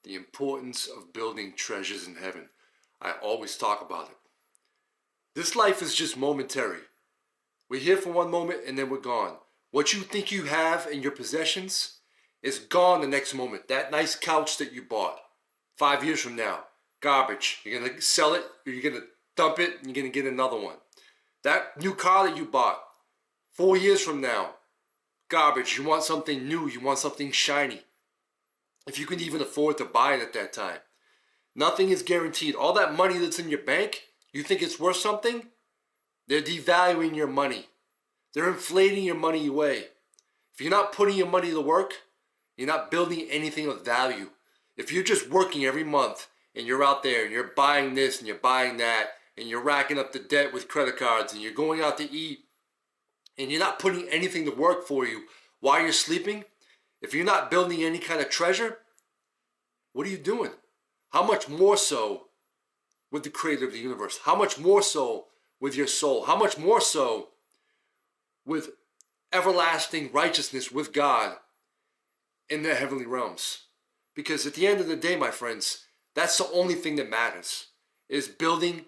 The importance of building treasures in heaven. I always talk about it. This life is just momentary. We're here for one moment and then we're gone. What you think you have in your possessions is gone the next moment. That nice couch that you bought 5 years from now, garbage. You're going to sell it or you're going to dump it and you're going to get another one. That new car that you bought 4 years from now, garbage. You want something new. You want something shiny. If you can even afford to buy it at that time. Nothing is guaranteed. All that money that's in your bank, you think it's worth something? They're devaluing your money. They're inflating your money away. If you're not putting your money to work, you're not building anything of value. If you're just working every month and you're out there and you're buying this and you're buying that and you're racking up the debt with credit cards and you're going out to eat and you're not putting anything to work for you while you're sleeping, if you're not building any kind of treasure, what are you doing? How much more so with the creator of the universe? How much more so with your soul? How much more so with everlasting righteousness with God in the heavenly realms? Because at the end of the day, my friends, that's the only thing that matters, is building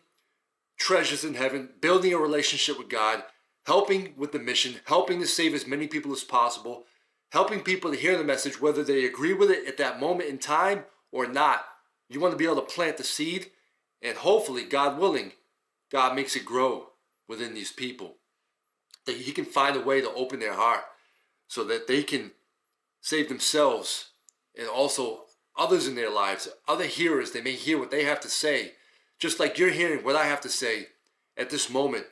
treasures in heaven, building a relationship with God, helping with the mission, helping to save as many people as possible, helping people to hear the message, whether they agree with it at that moment in time or not. You want to be able to plant the seed, and hopefully, God willing, God makes it grow within these people. That He can find a way to open their heart so that they can save themselves and also others in their lives, other hearers. They may hear what they have to say, just like you're hearing what I have to say at this moment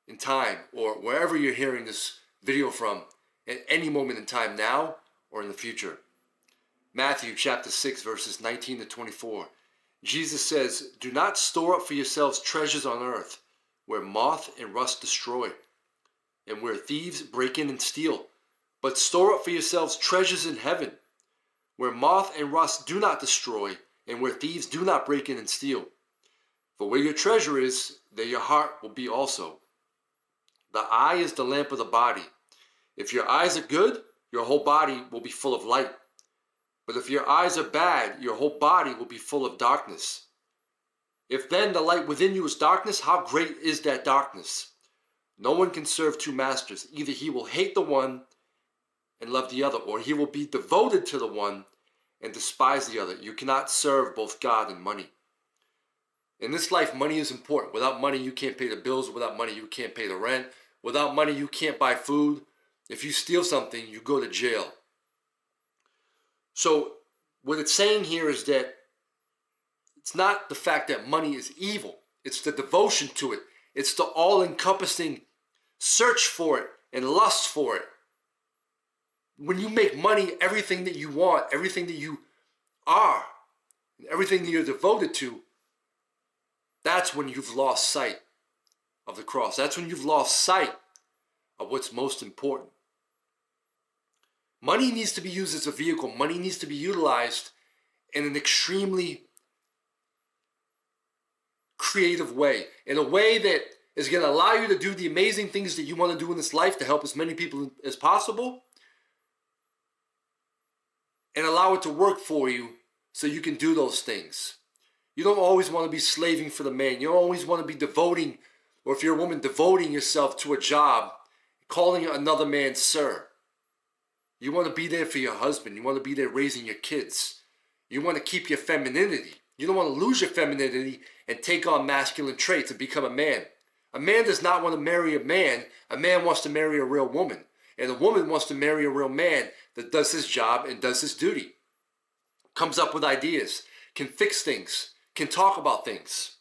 in time, or wherever you're hearing this video from, at any moment in time now or in the future. Matthew chapter 6 verses 19 to 24. Jesus says, "Do not store up for yourselves treasures on earth, where moth and rust destroy, and where thieves break in and steal. But store up for yourselves treasures in heaven, where moth and rust do not destroy, and where thieves do not break in and steal. For where your treasure is, there your heart will be also. The eye is the lamp of the body. If your eyes are good, your whole body will be full of light. But if your eyes are bad, your whole body will be full of darkness. If then the light within you is darkness, how great is that darkness? No one can serve two masters. Either he will hate the one and love the other, or he will be devoted to the one and despise the other. You cannot serve both God and money." In this life, money is important. Without money, you can't pay the bills. Without money, you can't pay the rent. Without money, you can't buy food. If you steal something, you go to jail. So what it's saying here is that it's not the fact that money is evil. It's the devotion to it. It's the all-encompassing search for it and lust for it. When you make money everything that you want, everything that you are, everything that you're devoted to, that's when you've lost sight of the cross. That's when you've lost sight of what's most important. Money needs to be used as a vehicle. Money needs to be utilized in an extremely creative way, in a way that is going to allow you to do the amazing things that you want to do in this life to help as many people as possible, and allow it to work for you so you can do those things. You don't always want to be slaving for the man. You don't always want to be devoting, or if you're a woman, devoting yourself to a job, calling another man sir. You want to be there for your husband. You want to be there raising your kids. You want to keep your femininity. You don't want to lose your femininity and take on masculine traits and become a man. A man does not want to marry a man. A man wants to marry a real woman. And a woman wants to marry a real man that does his job and does his duty. Comes up with ideas, can fix things, can talk about things.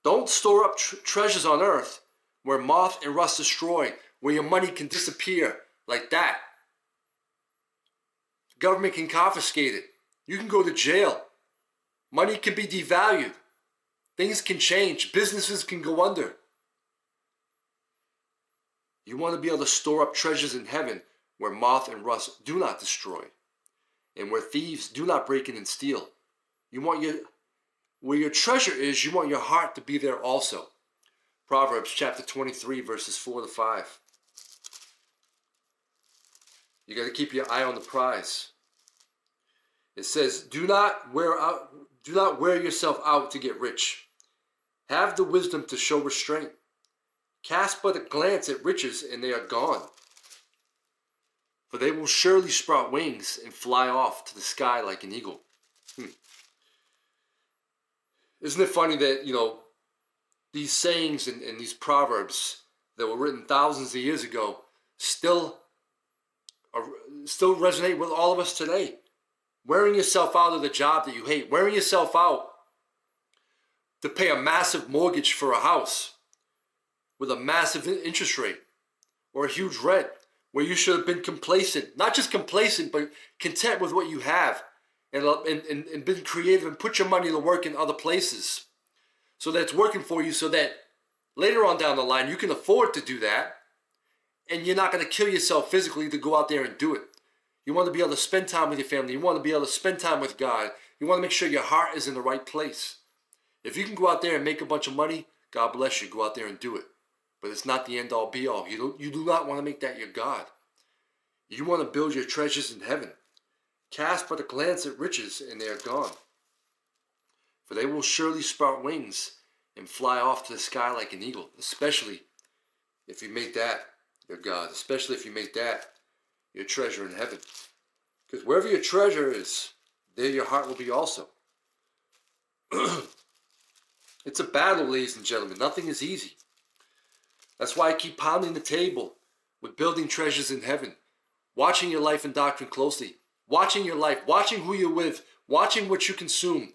Don't store up treasures on earth where moth and rust destroy, where your money can disappear like that. The government can confiscate it. You can go to jail. Money can be devalued. Things can change. Businesses can go under. You want to be able to store up treasures in heaven where moth and rust do not destroy, and where thieves do not break in and steal. You want where your treasure is, you want your heart to be there also. Proverbs chapter 23, verses 4 to 5. You got to keep your eye on the prize. It says, do not wear yourself out to get rich. Have the wisdom to show restraint. Cast but a glance at riches, and they are gone. For they will surely sprout wings and fly off to the sky like an eagle. Isn't it funny that, these sayings and these proverbs that were written thousands of years ago still resonate with all of us today? Wearing yourself out of the job that you hate, wearing yourself out to pay a massive mortgage for a house with a massive interest rate or a huge rent, where you should have been complacent, not just complacent, but content with what you have, and been creative and put your money to work in other places so that it's working for you, so that later on down the line you can afford to do that, and you're not going to kill yourself physically to go out there and do it. You want to be able to spend time with your family. You want to be able to spend time with God. You want to make sure your heart is in the right place. If you can go out there and make a bunch of money, God bless you. Go out there and do it. But it's not the end all be all. You do not want to make that your God. You want to build your treasures in heaven. Cast but a glance at riches, and they are gone. For they will surely sprout wings and fly off to the sky like an eagle. Especially if you make that your God. Especially if you make that your treasure in heaven. Because wherever your treasure is, there your heart will be also. It's a battle, ladies and gentlemen. Nothing is easy. That's why I keep pounding the table with building treasures in heaven. Watching your life and doctrine closely. Watching your life. Watching who you're with. Watching what you consume.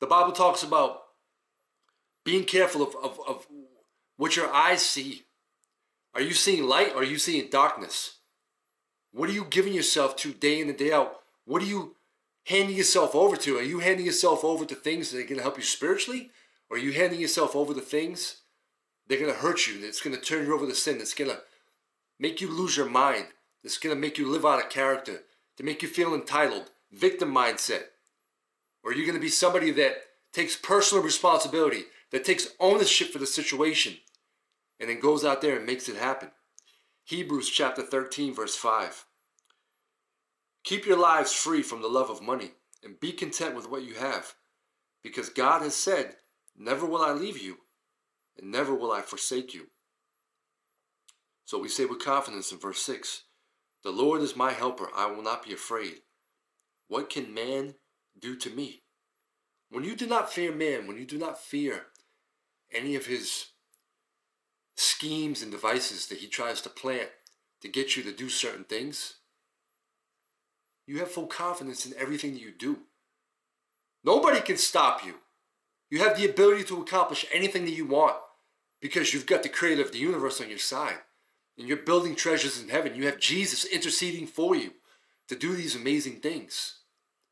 The Bible talks about being careful of what your eyes see. Are you seeing light or are you seeing darkness? What are you giving yourself to day in and day out? What are you handing yourself over to? Are you handing yourself over to things that are going to help you spiritually? Or are you handing yourself over to things that are going to hurt you, that's going to turn you over to sin, that's going to make you lose your mind, that's going to make you live out of character, to make you feel entitled, victim mindset? Or are you going to be somebody that takes personal responsibility, that takes ownership for the situation, and then goes out there and makes it happen? Hebrews chapter 13, verse 5. Keep your lives free from the love of money and be content with what you have, because God has said, never will I leave you and never will I forsake you. So we say with confidence in verse 6, the Lord is my helper, I will not be afraid. What can man do to me? When you do not fear man, when you do not fear any of his schemes and devices that he tries to plant to get you to do certain things, you have full confidence in everything that you do. Nobody can stop you. You have the ability to accomplish anything that you want because you've got the creator of the universe on your side. And you're building treasures in heaven. You have Jesus interceding for you to do these amazing things.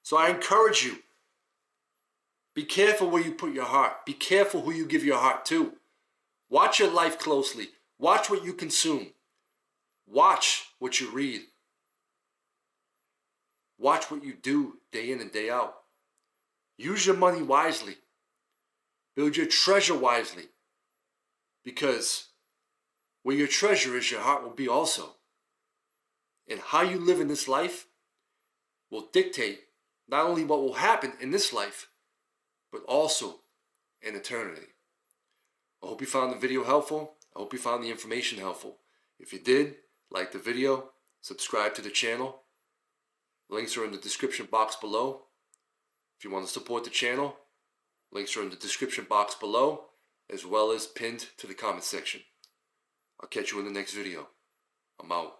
So I encourage you, be careful where you put your heart. Be careful who you give your heart to. Watch your life closely. Watch what you consume. Watch what you read. Watch what you do day in and day out. Use your money wisely. Build your treasure wisely. Because where your treasure is, your heart will be also. And how you live in this life will dictate not only what will happen in this life, but also in eternity. I hope you found the video helpful. I hope you found the information helpful. If you did, like the video, subscribe to the channel. Links are in the description box below. If you want to support the channel, links are in the description box below, as well as pinned to the comment section. I'll catch you in the next video. I'm out.